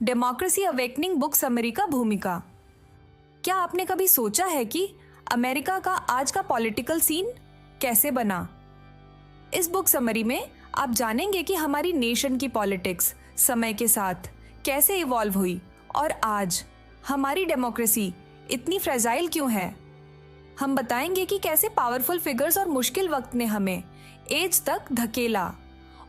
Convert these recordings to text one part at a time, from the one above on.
Democracy awakening book summary का भूमिका। क्या आपने कभी सोचा है कि अमेरिका का आज का पॉलिटिकल सीन कैसे बना? इस बुक समरी में आप जानेंगे कि हमारी नेशन की पॉलिटिक्स समय के साथ कैसे इवॉल्व हुई और आज हमारी डेमोक्रेसी इतनी फ्रेजाइल क्यों है। हम बताएंगे कि कैसे पावरफुल फिगर्स और मुश्किल वक्त ने हमें एज तक धकेला,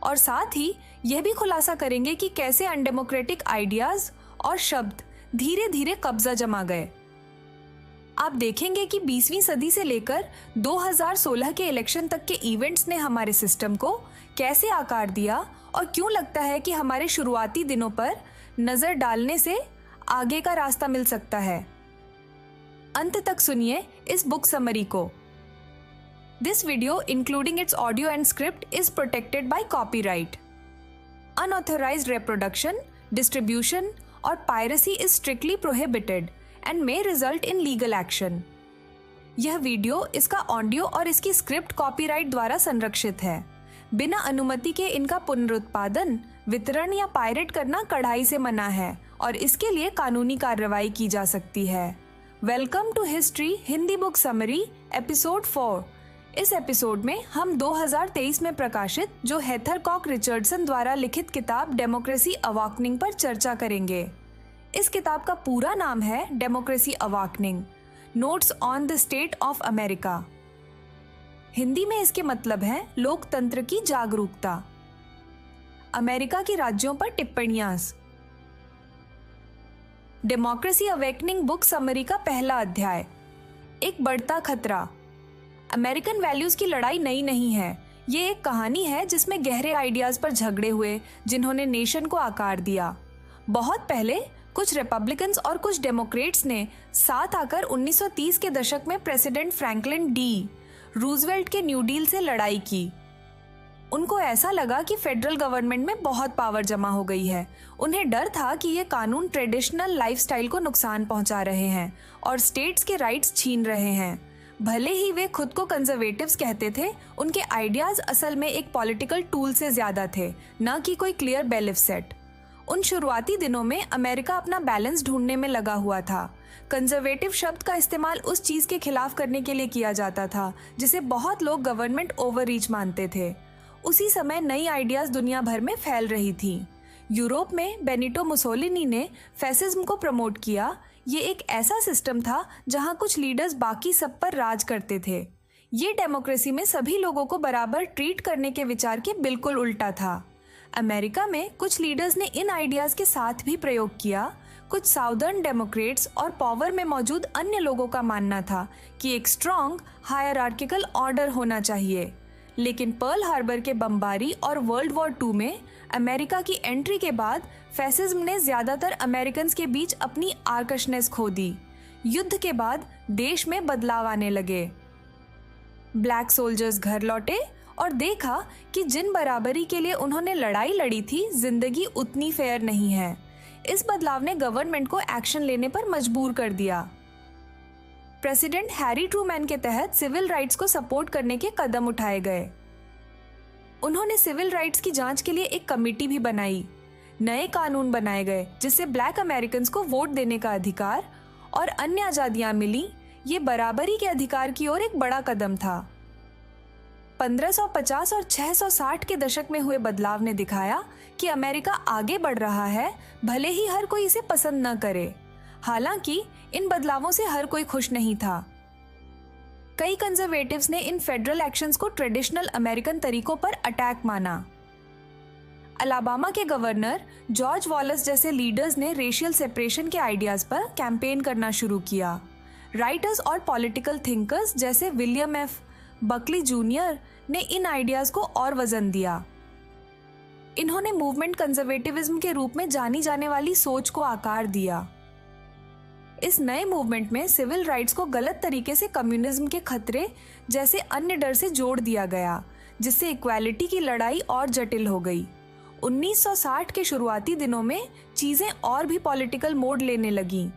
और साथ ही यह भी खुलासा करेंगे कि कैसे अनडेमोक्रेटिक आइडियाज और शब्द धीरे धीरे कब्जा जमा गए। आप देखेंगे कि 20वीं सदी से लेकर 2016 के इलेक्शन तक के इवेंट्स ने हमारे सिस्टम को कैसे आकार दिया और क्यों लगता है कि हमारे शुरुआती दिनों पर नजर डालने से आगे का रास्ता मिल सकता है। अंत तक सुनिए इस बुक समरी को। This video, including its audio and script, is protected by copyright. Unauthorized reproduction, distribution, or piracy is strictly prohibited and may result in legal action. यह वीडियो, इसका ऑडियो और इसकी स्क्रिप्ट कॉपीराइट द्वारा संरक्षित है। बिना अनुमति के इनका पुनरुत्पादन, वितरण या पायरेट करना कड़ाई से मना है और इसके लिए कानूनी कार्रवाई की जा सकती है। Welcome to history Hindi book summary episode 4। इस एपिसोड में हम 2023 में प्रकाशित जो हेथर कॉक रिचर्डसन द्वारा लिखित किताब डेमोक्रेसी अवेकनिंग पर चर्चा करेंगे। इस किताब का पूरा नाम है democracy awakening, notes on the state of America. Hindi में इसके मतलब है लोकतंत्र की जागरूकता। अमेरिका की राज्यों पर टिप्पणियां। डेमोक्रेसी अवेकनिंग बुक समरी का पहला अध्याय, एक बढ़ता खतरा। अमेरिकन वैल्यूज की लड़ाई नई नहीं है। ये एक कहानी है जिसमें गहरे आइडियाज पर झगड़े हुए जिन्होंने नेशन को आकार दिया। बहुत पहले कुछ रिपब्लिकन्स और कुछ डेमोक्रेट्स ने साथ आकर 1930 के दशक में प्रेसिडेंट फ्रैंकलिन डी रूजवेल्ट के न्यू डील से लड़ाई की। उनको ऐसा लगा कि फेडरल गवर्नमेंट में बहुत पावर जमा हो गई है। उन्हें डर था कि ये कानून ट्रेडिशनल लाइफस्टाइल को नुकसान पहुंचा रहे हैं और स्टेट्स के राइट्स छीन रहे हैं। भले ही वे खुद को कंजर्वेटिव्स कहते थे, उनके आइडियाज असल में एक पॉलिटिकल टूल से ज्यादा थे, न कि कोई क्लियर बेलिफ सेट। उन शुरुआती दिनों में अमेरिका अपना बैलेंस ढूंढने में लगा हुआ था। कंजर्वेटिव शब्द का इस्तेमाल उस चीज के खिलाफ करने के लिए किया जाता था जिसे बहुत लोग गवर्नमेंट ओवररीच मानते थे। उसी समय नई आइडियाज दुनिया भर में फैल रही थी। यूरोप में बेनिटो मुसोलिनी ने फैसिज्म को प्रमोट किया। ये एक ऐसा सिस्टम था जहां कुछ लीडर्स बाकी सब पर राज करते थे। ये डेमोक्रेसी में सभी लोगों को बराबर ट्रीट करने के विचार के बिल्कुल उल्टा था। अमेरिका में कुछ लीडर्स ने इन आइडियाज के साथ भी प्रयोग किया। कुछ साउदर्न डेमोक्रेट्स और पावर में मौजूद अन्य लोगों का मानना था कि एक स्ट्रॉन्ग हायरार्किकल ऑर्डर होना चाहिए। लेकिन पर्ल हार्बर के बमबारी और वर्ल्ड वॉर 2 में अमेरिका की एंट्री के बाद फैसिज्म ने ज्यादातर अमेरिकन्स के बीच अपनी आर्कशनेस खो दी। युद्ध के बाद देश में बदलाव आने लगे। ब्लैक सोल्जर्स घर लौटे और देखा कि जिन बराबरी के लिए उन्होंने लड़ाई लड़ी थी, जिंदगी उतनी फेयर नहीं है। इस बदलाव ने गवर्नमेंट को एक्शन लेने पर मजबूर कर दिया। प्रेसिडेंट हैरी ट्रूमैन के तहत सिविल राइट्स को सपोर्ट करने के कदम उठाए गए। उन्होंने सिविल राइट्स की जांच के लिए एक कमेटी भी बनाई। नए कानून बनाए गए जिससे ब्लैक अमेरिकन्स को वोट देने का अधिकार और अन्य आजादियां मिली। ये बराबरी के अधिकार की ओर एक बड़ा कदम था। 1550 और 660 के दशक में हुए बदलाव ने दिखाया कि अमेरिका आगे बढ़ रहा है, भले ही हर कोई इसे पसंद न करे। हालांकि इन बदलावों से हर कोई खुश नहीं था। कई कंजर्वेटिव्स ने इन फेडरल एक्शंस को ट्रेडिशनल अमेरिकन तरीकों पर अटैक माना। अलाबामा के गवर्नर जॉर्ज वॉलस जैसे लीडर्स ने रेशियल सेपरेशन के आइडियाज पर कैंपेन करना शुरू किया। राइटर्स और पॉलिटिकल थिंकर्स जैसे विलियम एफ बकली जूनियर ने इन आइडियाज को और वजन दिया। इन्होंने मूवमेंट कंजर्वेटिविज्म के रूप में जानी जाने वाली सोच को आकार दिया। इस नए मूवमेंट में सिविल राइट्स को गलत तरीके से कम्युनिज्म के खतरे जैसे अन्य डर से जोड़ दिया गया, जिससे इक्वालिटी की लड़ाई और जटिल हो गई। 1960 के शुरुआती दिनों में चीजें और भी पॉलिटिकल मोड लेने लगीं।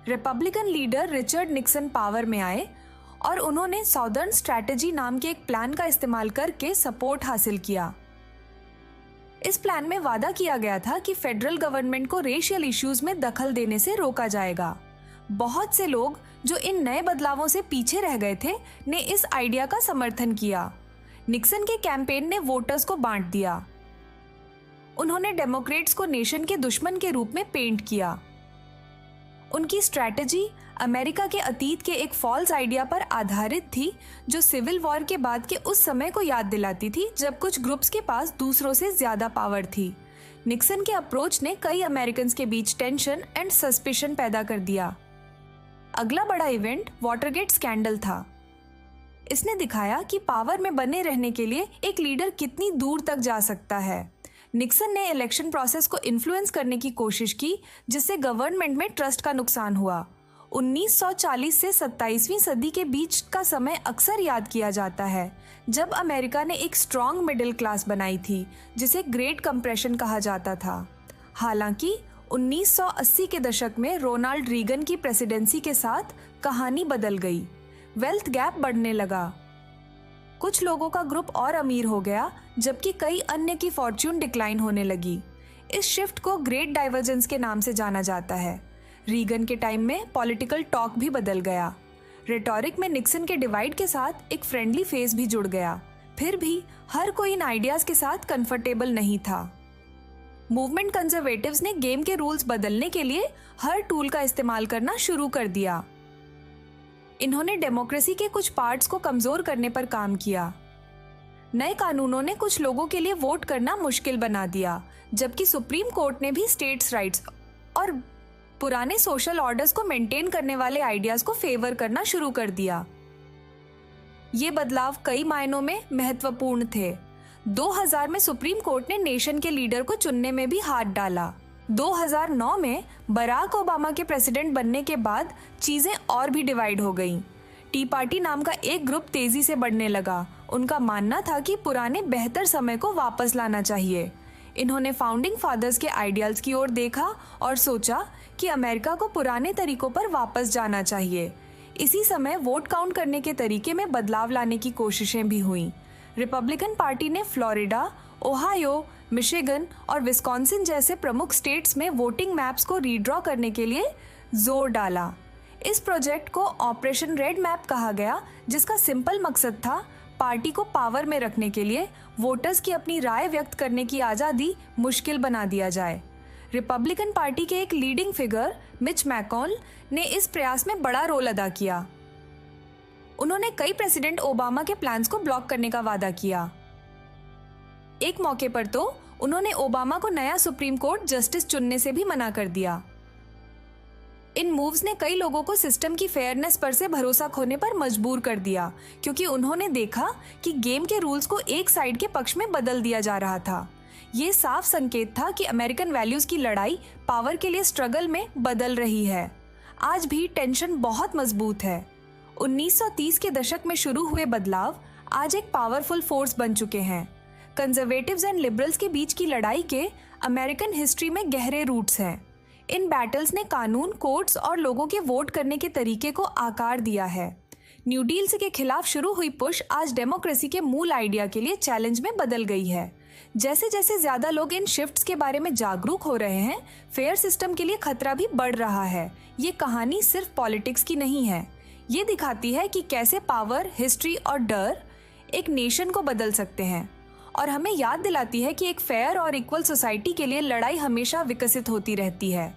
Republican leader Richard Nixon power में आए और उन्होंने साउदर्न स्ट्रैटेजी नाम के एक प्लान का इस्तेमाल करके सपोर्ट हासिल किया। इस प्लान में वादा किया गया था कि फेडरल गवर्नमेंट को रेशियल इश्यूज में दखल देने से रोका जाएगा। बहुत से लोग जो इन नए बदलावों से पीछे रह गए थे ने इस आइडिया का समर्थन किया। निक्सन के कैंपेन ने वोटर्स को बांट दिया। उन्होंने डेमोक्रेट्स को नेशन के दुश्मन के रूप में पेंट किया। उनकी स्ट्रैटेजी अमेरिका के अतीत के एक फॉल्स आइडिया पर आधारित थी, जो सिविल वॉर के बाद के उस समय को याद दिलाती थी जब कुछ ग्रुप्स के पास दूसरों से ज्यादा पावर थी। निक्सन के अप्रोच ने कई अमेरिकन के बीच टेंशन एंड सस्पिशन पैदा कर दिया। अगला बड़ा इवेंट वाटरगेट स्कैंडल था। इसने दिखाया कि पावर में बने रहने के लिए एक लीडर कितनी दूर तक जा सकता है। निक्सन ने इलेक्शन प्रोसेस को इन्फ्लुएंस करने की कोशिश की, जिससे गवर्नमेंट में ट्रस्ट का नुकसान हुआ। 1940 से 27वीं सदी के बीच का समय अक्सर याद किया जाता है, जब अमेरिका ने एक स्ट्रॉन्ग मिडिल क्लास बनाई थी, जिसे ग्रेट कंप्रेशन कहा जाता था। हालांकि 1980 के दशक में रोनाल्ड रीगन की प्रेसिडेंसी के साथ कहानी बदल गई। वेल्थ गैप बढ़ने लगा। कुछ लोगों का ग्रुप और अमीर हो गया, जबकि कई अन्य की फॉर्च्यून डिक्लाइन होने लगी। इस शिफ्ट को ग्रेट डाइवर्जेंस के नाम से जाना जाता है। रीगन के टाइम में पॉलिटिकल टॉक भी बदल गया। रेटोरिक में निक्सन के डिवाइड के साथ एक फ्रेंडली फेस भी जुड़ गया। फिर भी हर कोई इन आइडियाज के साथ कंफर्टेबल नहीं था। मूवमेंट कंजर्वेटिव्स ने गेम के रूल्स बदलने के लिए हर टूल का इस्तेमाल करना शुरू कर दिया। इन्होंने डेमोक्रेसी के कुछ पार्ट्स को कमजोर करने पर काम किया। नए कानूनों ने कुछ लोगों के लिए वोट करना मुश्किल बना दिया, जबकि सुप्रीम कोर्ट ने भी स्टेट्स राइट्स और पुराने सोशल ऑर्डर्स को मेंटेन करने वाले आइडियाज को फेवर करना शुरू कर दिया। ये बदलाव कई मायनों में महत्वपूर्ण थे। 2000 में सुप्रीम कोर्ट ने नेशन के लीडर को चुनने में भी हाथ डाला। 2009 में बराक ओबामा के प्रेसिडेंट बनने के बाद चीजें और भी डिवाइड हो गईं। टी पार्टी नाम का एक ग्रुप तेजी से बढ़ने लगा। उनका मानना था कि पुराने बेहतर समय को वापस लाना चाहिए। इन्होंने फाउंडिंग फादर्स के आइडियल्स की ओर देखा और सोचा कि अमेरिका को पुराने तरीकों पर वापस जाना चाहिए। इसी समय वोट काउंट करने के तरीके में बदलाव लाने की कोशिशें भी हुईं। रिपब्लिकन पार्टी ने फ्लोरिडा, ओहायो, मिशिगन और विस्कॉन्सिन जैसे प्रमुख स्टेट्स में वोटिंग मैप्स को रीड्रॉ करने के लिए जोर डाला। इस प्रोजेक्ट को ऑपरेशन रेड मैप कहा गया, जिसका सिंपल मकसद था पार्टी को पावर में रखने के लिए वोटर्स की अपनी राय व्यक्त करने की आज़ादी मुश्किल बना दिया जाए। रिपब्लिकन पार्टी के एक लीडिंग फिगर मिच मैकॉल ने इस प्रयास में बड़ा रोल अदा किया। उन्होंने कई प्रेसिडेंट ओबामा के प्लान्स को ब्लॉक करने का वादा किया। एक मौके पर तो उन्होंने ओबामा को नया सुप्रीम कोर्ट जस्टिस चुनने से भी मना कर दिया। इन मूव्स ने कई लोगों को सिस्टम की फेयरनेस पर से भरोसा खोने पर मजबूर कर दिया, क्योंकि उन्होंने देखा कि गेम के रूल्स को एक साइड के पक्ष में बदल दिया जा रहा था। ये साफ संकेत था कि अमेरिकन वैल्यूज की लड़ाई पावर के लिए स्ट्रगल में बदल रही है। आज भी टेंशन बहुत मजबूत है। 1930 के दशक में शुरू हुए बदलाव आज एक पावरफुल फोर्स बन चुके हैं। कंजर्वेटिव्स एंड लिबरल्स के बीच की लड़ाई के अमेरिकन हिस्ट्री में गहरे रूट्स हैं। इन बैटल्स ने कानून, कोर्ट्स और लोगों के वोट करने के तरीके को आकार दिया है। न्यू डील के खिलाफ शुरू हुई पुश आज डेमोक्रेसी के मूल आइडिया के लिए चैलेंज में बदल गई है। जैसे जैसे ज्यादा लोग इन शिफ्ट्स के बारे में जागरूक हो रहे हैं, फेयर सिस्टम के लिए खतरा भी बढ़ रहा है। ये कहानी सिर्फ पॉलिटिक्स की नहीं है। ये दिखाती है कि कैसे पावर, हिस्ट्री और डर एक नेशन को बदल सकते हैं, और हमें याद दिलाती है कि एक फेयर और इक्वल सोसाइटी के लिए लड़ाई हमेशा विकसित होती रहती है।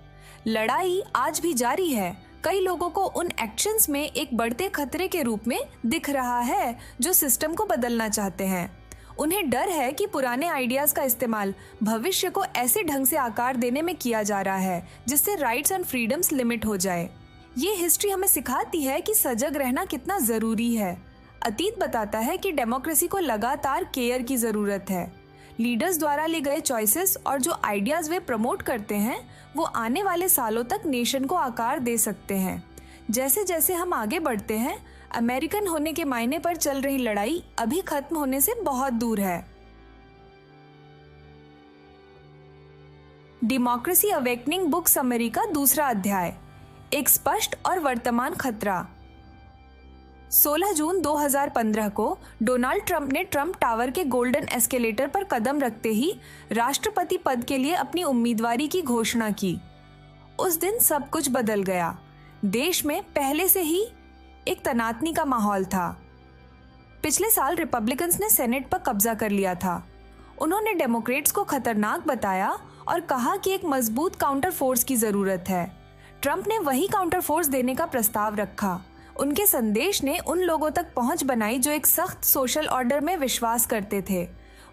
लड़ाई आज भी जारी है। कई लोगों को उन एक्शंस में एक बढ़ते खतरे के रूप में दिख रहा है जो सिस्टम को बदलना चाहते हैं। उन्हें डर है कि पुराने आइडियाज का इस्तेमाल भविष्य को ऐसे ढंग से आकार देने में किया जा रहा है जिससे राइट्स एंड फ्रीडम्स लिमिट हो जाए। ये हिस्ट्री हमें सिखाती है कि सजग रहना कितना जरूरी है। अतीत बताता है कि डेमोक्रेसी को लगातार केयर की जरूरत है। लीडर्स द्वारा लिए गए चॉइसेस और जो आइडियाज वे प्रमोट करते हैं वो आने वाले सालों तक नेशन को आकार दे सकते हैं। जैसे जैसे हम आगे बढ़ते हैं, अमेरिकन होने के मायने पर चल रही लड़ाई अभी खत्म होने से बहुत दूर है। डेमोक्रेसी अवेकनिंग बुक समरी का दूसरा अध्याय, एक स्पष्ट और वर्तमान खतरा। 16 जून 2015 को डोनाल्ड ट्रंप ने ट्रंप टावर के गोल्डन एस्केलेटर पर कदम रखते ही राष्ट्रपति पद के लिए अपनी उम्मीदवारी की घोषणा की। उस दिन सब कुछ बदल गया। देश में पहले से ही एक तनातनी का माहौल था। पिछले साल रिपब्लिकन्स ने सेनेट पर कब्जा कर लिया था। उन्होंने डेमोक्रेट्स को खतरनाक बताया और कहा कि एक मजबूत काउंटर फोर्स की जरूरत है। ट्रंप ने वही काउंटर फोर्स देने का प्रस्ताव रखा। उनके संदेश ने उन लोगों तक पहुंच बनाई जो एक सख्त सोशल ऑर्डर में विश्वास करते थे।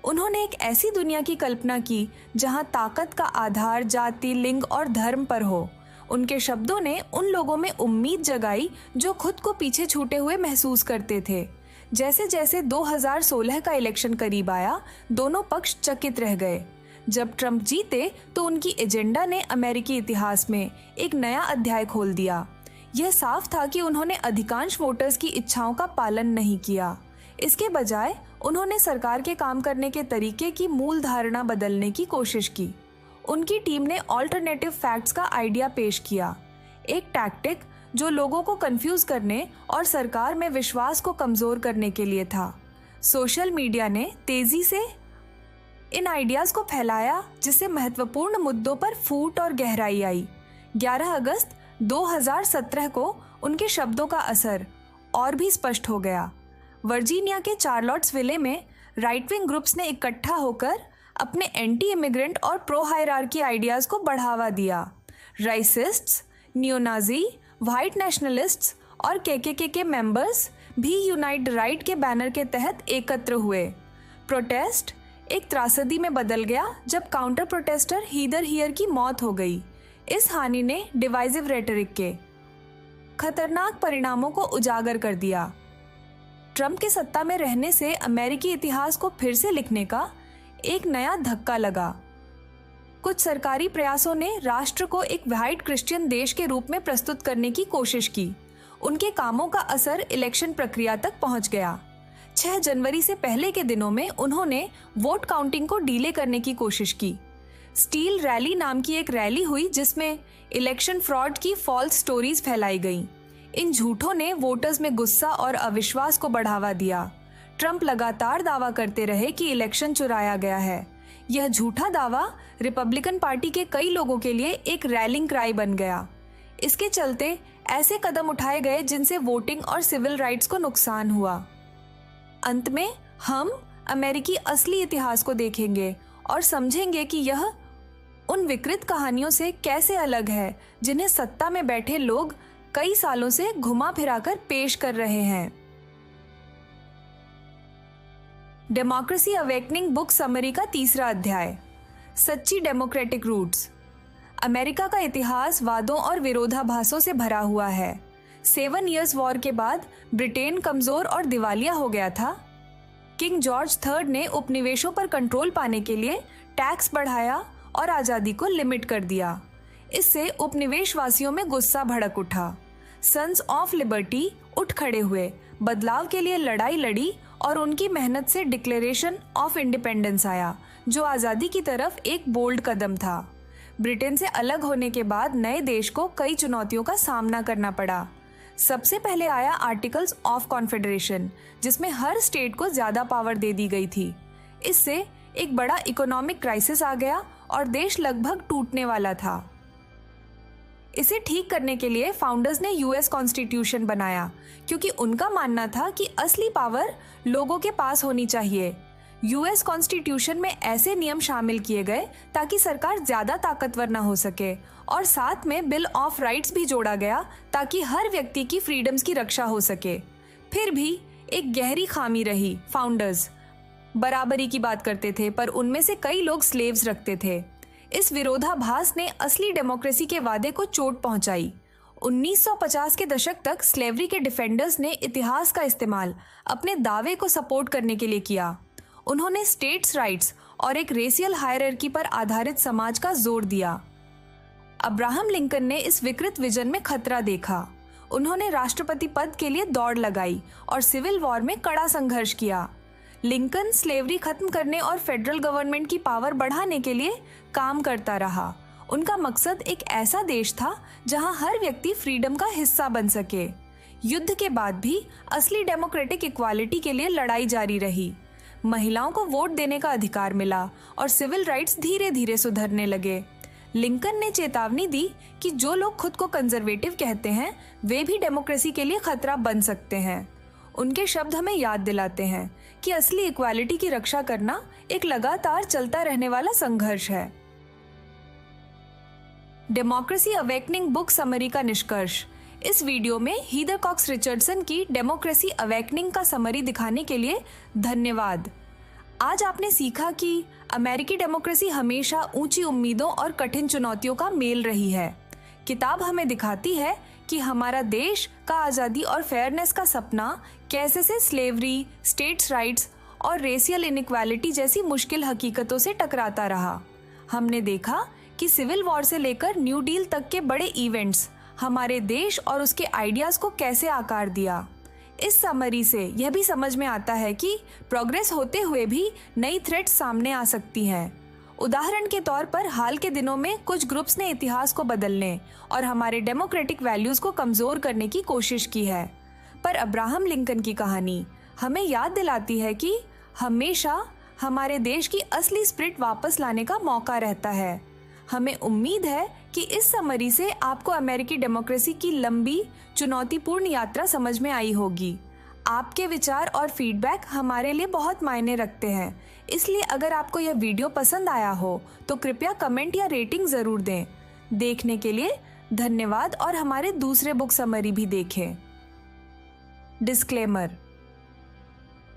उन्होंने एक ऐसी दुनिया की कल्पना की जहां ताकत का आधार जाति, लिंग और धर्म पर हो। उनके शब्दों ने उन लोगों में उम्मीद जगाई जो खुद को पीछे छूटे हुए महसूस करते थे। जैसे जैसे 2016 का इलेक्शन करीब आया, दोनों पक्ष चकित रह गए। जब ट्रंप जीते तो उनकी एजेंडा ने अमेरिकी इतिहास में एक नया अध्याय खोल दिया। यह साफ था कि उन्होंने अधिकांश वोटर्स की इच्छाओं का पालन नहीं किया। इसके बजाय उन्होंने सरकार के काम करने के तरीके की मूल धारणा बदलने की कोशिश की। उनकी टीम ने ऑल्टरनेटिव फैक्ट्स का आइडिया पेश किया, एक टैक्टिक जो लोगों को कंफ्यूज करने और सरकार में विश्वास को कमजोर करने के लिए था। सोशल मीडिया ने तेजी से इन आइडियाज को फैलाया, जिससे महत्वपूर्ण मुद्दों पर फूट और गहराई आई। 11 अगस्त 2017 को उनके शब्दों का असर और भी स्पष्ट हो गया। वर्जीनिया के चार्लोट्सविले में राइट विंग ग्रुप्स ने इकट्ठा होकर अपने एंटी इमिग्रेंट और प्रो हायरार्की आइडियाज को बढ़ावा दिया। राइसिस्ट्स, नियोनाजी, व्हाइट नेशनलिस्ट्स और के मेंबर्स भी यूनाइट राइट के बैनर के तहत एकत्र हुए। प्रोटेस्ट एक त्रासदी में बदल गया जब काउंटर प्रोटेस्टर हीदर हियर की मौत हो गई। इस हानि ने डिवाइसिव रेटरिक के खतरनाक परिणामों को उजागर कर दिया। ट्रंप के सत्ता में रहने से अमेरिकी इतिहास को फिर से लिखने का एक नया धक्का लगा। कुछ सरकारी प्रयासों ने राष्ट्र को एक व्हाइट क्रिश्चियन देश के रूप में प्रस्तुत करने की कोशिश की। उनके कामों का असर इलेक्शन प्रक्रिया तक पहुंच गया। 6 जनवरी से पहले के दिनों में उन्होंने वोट काउंटिंग को डीले करने की कोशिश की। स्टील रैली नाम की एक रैली हुई जिसमें इलेक्शन फ्रॉड की फॉल्स स्टोरीज फैलाई गईं। इन झूठों ने वोटर्स में गुस्सा और अविश्वास को बढ़ावा दिया। ट्रंप लगातार दावा करते रहे कि इलेक्शन चुराया गया है। यह झूठा दावा रिपब्लिकन पार्टी के कई लोगों के लिए एक रैलिंग क्राई बन गया। इसके चलते ऐसे कदम उठाए गए जिनसे वोटिंग और सिविल राइट्स को नुकसान हुआ। अंत में हम अमेरिकी असली इतिहास को देखेंगे और समझेंगे कि यह उन विकृत कहानियों से कैसे अलग है जिन्हें सत्ता में बैठे लोग कई सालों से घुमा फिराकर पेश कर रहे हैं। डेमोक्रेसी अवेकनिंग बुक समरी का तीसरा अध्याय, सच्ची डेमोक्रेटिक रूट्स। अमेरिका का इतिहास वादों और विरोधाभासों से भरा हुआ है। 7 इयर्स वॉर के बाद ब्रिटेन कमजोर और दिवालिया हो गया था। किंग जॉर्ज III ने उपनिवेशों पर कंट्रोल पाने के लिए टैक्स बढ़ाया और आज़ादी को लिमिट कर दिया। इससे उपनिवेशवासियों में गुस्सा भड़क उठा। सन्स ऑफ लिबर्टी उठ खड़े हुए, बदलाव के लिए लड़ाई लड़ी और उनकी मेहनत से डिक्लेरेशन ऑफ इंडिपेंडेंस आया, जो आज़ादी की तरफ एक बोल्ड कदम था। ब्रिटेन से अलग होने के बाद नए देश को कई चुनौतियों का सामना करना पड़ा। सबसे पहले आया आर्टिकल्स ऑफ कॉन्फेडरेशन, जिसमें हर स्टेट को ज्यादा पावर दे दी गई थी। इससे एक बड़ा इकोनॉमिक क्राइसिस आ गया और देश लगभग टूटने वाला था। इसे ठीक करने के लिए फाउंडर्स ने यूएस कॉन्स्टिट्यूशन बनाया, क्योंकि उनका मानना था कि असली पावर लोगों के पास होनी चाहिए। यूएस कॉन्स्टिट्यूशन में ऐसे नियम शामिल किए गए ताकि सरकार ज्यादा ताकतवर न हो सके, और साथ में बिल ऑफ राइट्स भी जोड़ा गया ताकि हर व्यक्ति की फ्रीडम्स की रक्षा हो सके। फिर भी एक गहरी खामी रही। फाउंडर्स बराबरी की बात करते थे, पर उनमें से कई लोग स्लेव्स रखते थे। इस विरोधाभास ने असली डेमोक्रेसी के वादे को चोट पहुंचाई। 1950 के दशक तक स्लेवरी के डिफेंडर्स ने इतिहास का इस्तेमाल अपने दावे को सपोर्ट करने के लिए किया। उन्होंने स्टेट्स राइट्स और एक रेशियल हायरार्की पर आधारित समाज का जोर दिया। अब्राहम लिंकन ने इस विकृत विजन में खतरा देखा। उन्होंने राष्ट्रपति पद के लिए दौड़ लगाई और सिविल वॉर में कड़ा संघर्ष किया। लिंकन स्लेवरी खत्म करने और फेडरल गवर्नमेंट की पावर बढ़ाने के लिए काम करता रहा। उनका मकसद एक ऐसा देश था जहां हर व्यक्ति फ्रीडम का हिस्सा बन सके। युद्ध के बाद भी असली डेमोक्रेटिक इक्वालिटी के लिए लड़ाई जारी रही। महिलाओं को वोट देने का अधिकार मिला और सिविल राइट्स धीरे धीरे सुधरने लगे। लिंकन ने चेतावनी दी कि जो लोग खुद को कंजर्वेटिव कहते हैं वे भी डेमोक्रेसी के लिए खतरा बन सकते हैं। उनके शब्द हमें याद दिलाते हैं कि असली इक्वालिटी की रक्षा करना एक लगातार चलता रहने वाला संघर्ष है। डेमोक्रेसी अवेकनिंग बुक समरी का निष्कर्ष। इस वीडियो में हीदर कॉक्स रिचर्डसन की डेमोक्रेसी अवेकनिंग का समरी दिखाने के लिए धन्यवाद। आज आपने सीखा कि अमेरिकी डेमोक्रेसी हमेशा ऊंची उम्मीदों और कठिन चुनौतियों का मेल रही है। किताब हमें दिखाती है कि हमारा देश का आज़ादी और फेयरनेस का सपना कैसे से स्लेवरी, स्टेट्स राइट्स और रेशियल इनइक्वालिटी जैसी मुश्किल हकीकतों से टकराता रहा। हमने देखा कि सिविल वॉर से लेकर न्यू डील तक के बड़े इवेंट्स हमारे देश और उसके आइडियाज़ को कैसे आकार दिया। इस समरी से यह भी समझ में आता है कि प्रोग्रेस होते हुए भी नई थ्रेट्स सामने आ सकती हैं। उदाहरण के तौर पर हाल के दिनों में कुछ ग्रुप्स ने इतिहास को बदलने और हमारे डेमोक्रेटिक वैल्यूज़ को कमज़ोर करने की कोशिश की है। पर अब्राहम लिंकन की कहानी हमें याद दिलाती है कि हमेशा हमारे देश की असली स्पिरिट वापस लाने का मौका रहता है। हमें उम्मीद है कि इस समरी से आपको अमेरिकी डेमोक्रेसी की लंबी चुनौतीपूर्ण यात्रा समझ में आई होगी। आपके विचार और फीडबैक हमारे लिए बहुत मायने रखते हैं, इसलिए अगर आपको यह वीडियो पसंद आया हो तो कृपया कमेंट या रेटिंग ज़रूर दें। देखने के लिए धन्यवाद और हमारे दूसरे बुक समरी भी देखें। डिस्क्लेमर।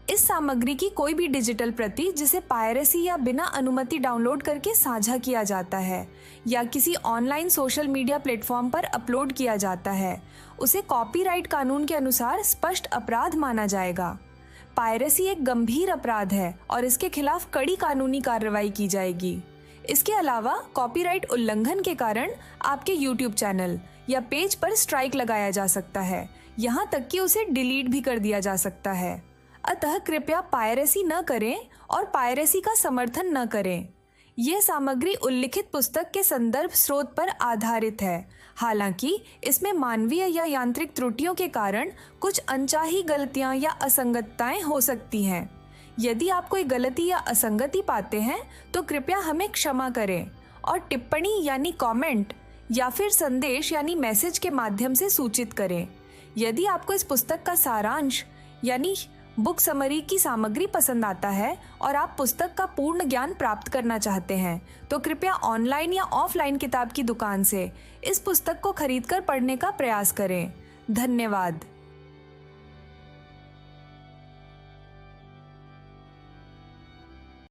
इस सामग्री की कोई भी डिजिटल प्रति जिसे पायरेसी या बिना अनुमति डाउनलोड करके साझा किया जाता है या किसी ऑनलाइन सोशल मीडिया प्लेटफॉर्म पर अपलोड किया जाता है, उसे कॉपीराइट कानून के अनुसार स्पष्ट अपराध माना जाएगा। पायरेसी एक गंभीर अपराध है और इसके खिलाफ कड़ी कानूनी कार्रवाई की जाएगी। इसके अलावा कॉपीराइट उल्लंघन के कारण आपके YouTube चैनल या पेज पर स्ट्राइक लगाया जा सकता है, यहाँ तक कि उसे डिलीट भी कर दिया जा सकता है। अतः कृपया पायरेसी न करें और पायरेसी का समर्थन न करें। यह सामग्री उल्लिखित पुस्तक के संदर्भ स्रोत पर आधारित है। हालांकि इसमें मानवीय या यांत्रिक त्रुटियों के कारण कुछ अनचाही गलतियां या असंगतताएं हो सकती हैं। यदि आप कोई गलती या असंगति पाते हैं तो कृपया हमें क्षमा करें और टिप्पणी यानी कमेंट या फिर संदेश यानी मैसेज के माध्यम से सूचित करें। यदि आपको इस पुस्तक का सारांश यानी बुक समरी की सामग्री पसंद आता है और आप पुस्तक का पूर्ण ज्ञान प्राप्त करना चाहते हैं तो कृपया ऑनलाइन या ऑफलाइन किताब की दुकान से इस पुस्तक को खरीदकर पढ़ने का प्रयास करें। धन्यवाद।